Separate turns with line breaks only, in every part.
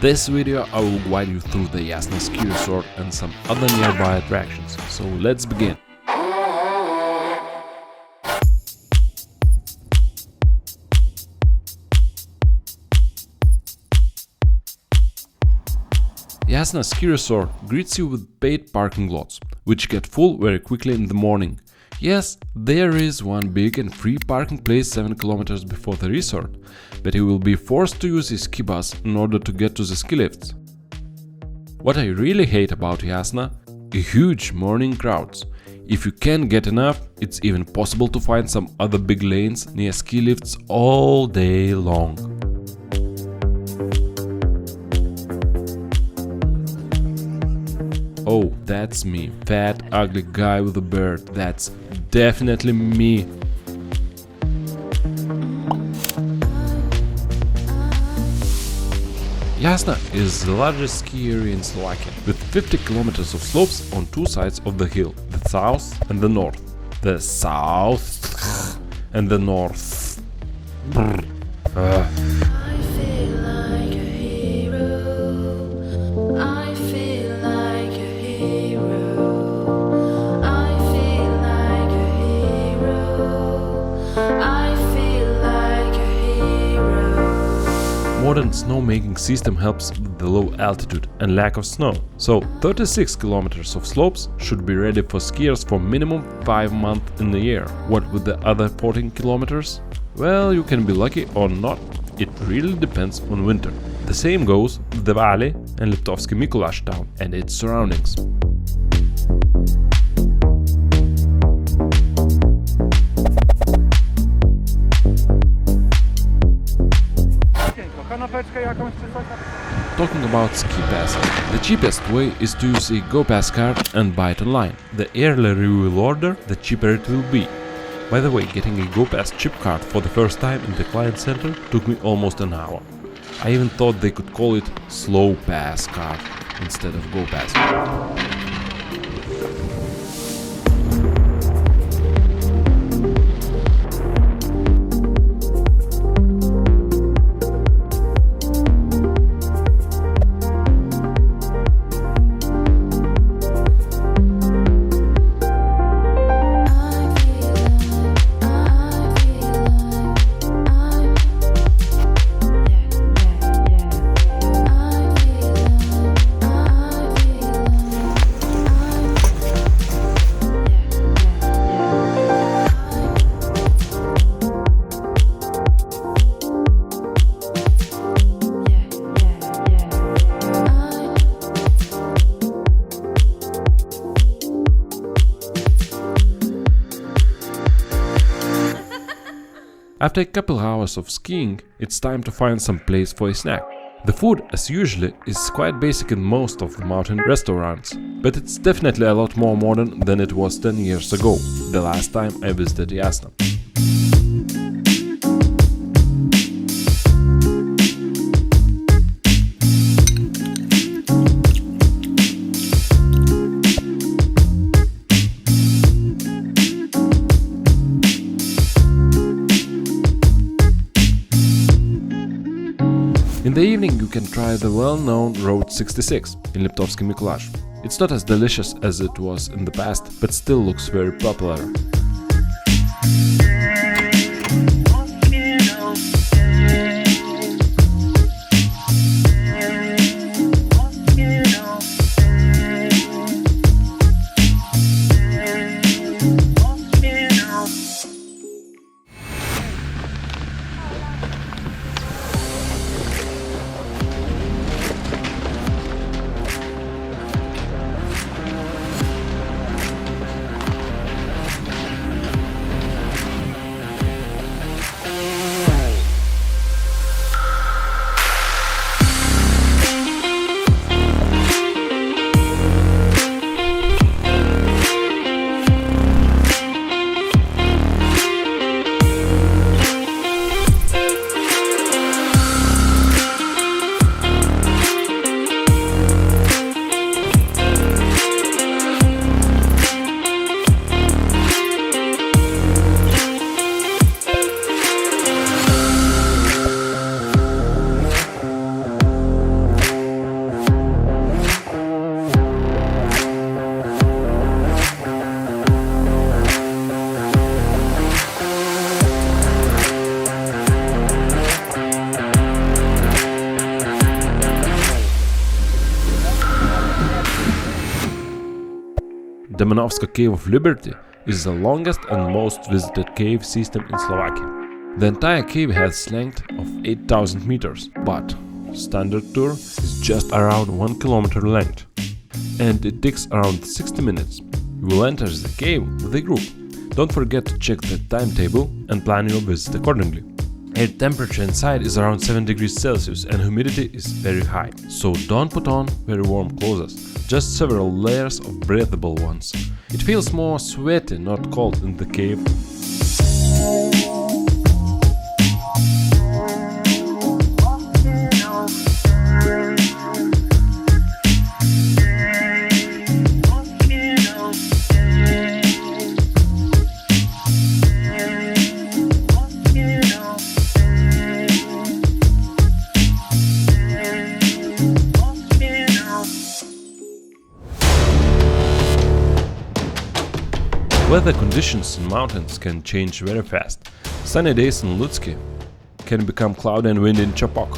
this video I will guide you through the Jasna ski resort and some other nearby attractions, so let's begin. Jasna ski resort greets you with paid parking lots, which get full very quickly in the morning. Yes, there is one big and free parking place 7 kilometers before the resort, but you will be forced to use a ski bus in order to get to the ski lifts. What I really hate about Jasna? Huge morning crowds. If you can't get enough, it's even possible to find some other big lanes near ski lifts all day long. Oh, that's me, fat, ugly guy with a beard, that's definitely me. Jasna is the largest ski area in Slovakia, with 50 kilometers of slopes on two sides of the hill, the south and the north. The south and the north. Modern snowmaking system helps with the low altitude and lack of snow, so 36 kilometers of slopes should be ready for skiers for minimum 5 months in the year. What with the other 14 kilometers? Well, you can be lucky or not, it really depends on winter. The same goes with the Valley and Liptovsky Mikuláš town and its surroundings. Talking about ski passes, the cheapest way is to use a Go Pass card and buy it online. The earlier you will order, the cheaper it will be. By the way, getting a Go Pass chip card for the first time in the client center took me almost an hour. I even thought they could call it Slow Pass card instead of Go Pass. After a couple hours of skiing, it's time to find some place for a snack. The food, as usually, is quite basic in most of the mountain restaurants, but it's definitely a lot more modern than it was 10 years ago, the last time I visited Jasna. In the evening you can try the well-known Road 66 in Liptovsky Mikuláš. It's not as delicious as it was in the past, but still looks very popular. Demänovská Cave of Liberty is the longest and most visited cave system in Slovakia. The entire cave has length of 8,000 meters, but standard tour is just around 1 kilometer length, and it takes around 60 minutes. You will enter the cave with a group. Don't forget to check the timetable and plan your visit accordingly. Air temperature inside is around 7 degrees Celsius and humidity is very high, so don't put on very warm clothes, just several layers of breathable ones. It feels more sweaty, not cold in the cave. Weather conditions in mountains can change very fast. Sunny days in Lutski can become cloudy and windy in Chopok.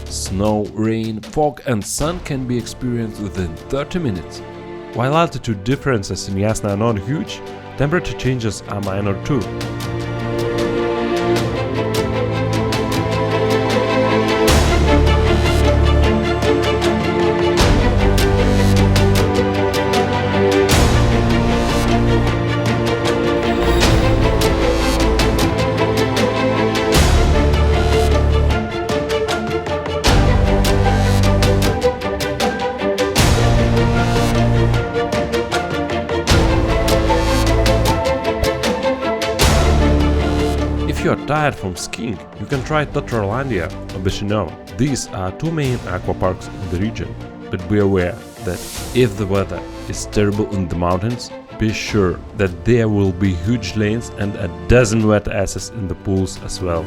Snow, rain, fog and sun can be experienced within 30 minutes. While altitude differences in Jasna are not huge, temperature changes are minor too. If you are tired from skiing, you can try Orlava or Demänovska. These are two main aquaparks in the region, but be aware that if the weather is terrible in the mountains, be sure that there will be huge lanes and a dozen wet asses in the pools as well.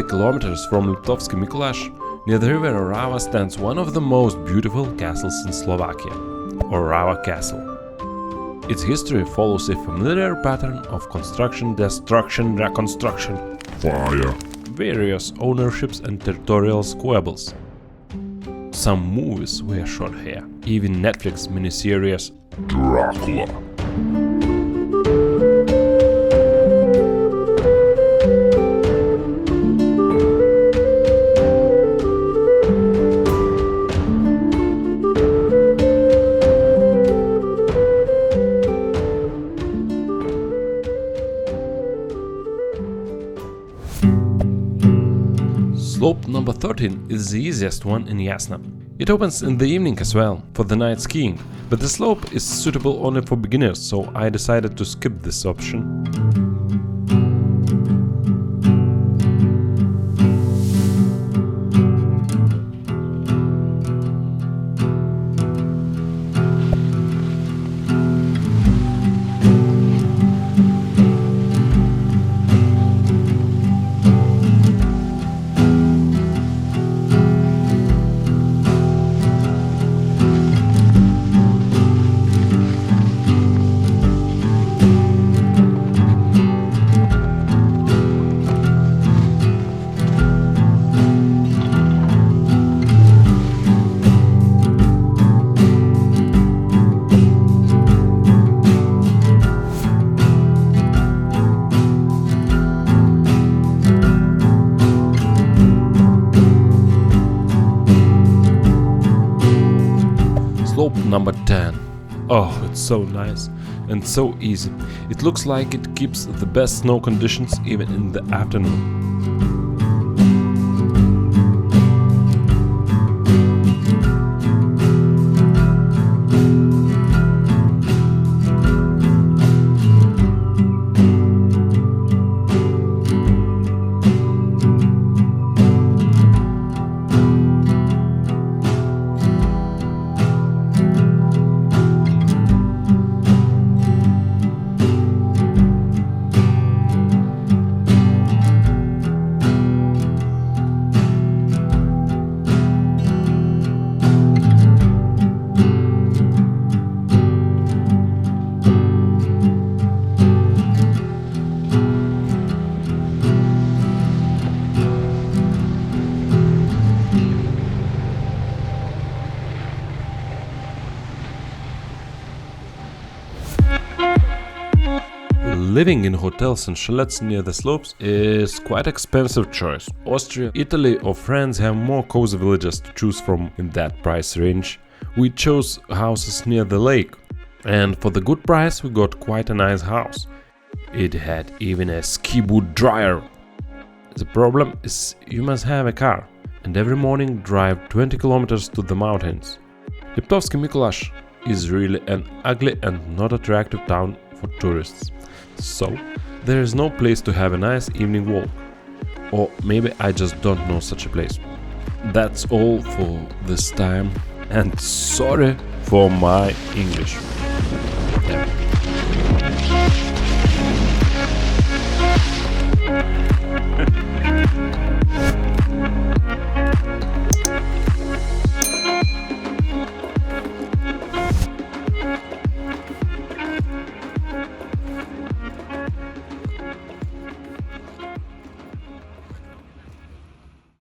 Kilometers from Liptovsky Mikuláš, near the river Orava, stands one of the most beautiful castles in Slovakia, Orava Castle. Its history follows a familiar pattern of construction, destruction, reconstruction, fire, various ownerships and territorial squabbles. Some movies were shot here, even Netflix miniseries Dracula. Slope number 13 is the easiest one in Jasna. It opens in the evening as well, for the night skiing, but the slope is suitable only for beginners, so I decided to skip this option. Slope number 10. Oh, it's so nice and so easy. It looks like it keeps the best snow conditions even in the afternoon. Living in hotels and chalets near the slopes is quite expensive choice. Austria, Italy or France have more cozy villages to choose from in that price range. We chose houses near the lake, and for the good price we got quite a nice house. It had even a ski boot dryer. The problem is you must have a car and every morning drive 20 kilometers to the mountains. Liptovsky Mikuláš is really an ugly and not attractive town for tourists. So, there is no place to have a nice evening walk. Or maybe I just don't know such a place. That's all for this time, and sorry for my English. Yeah.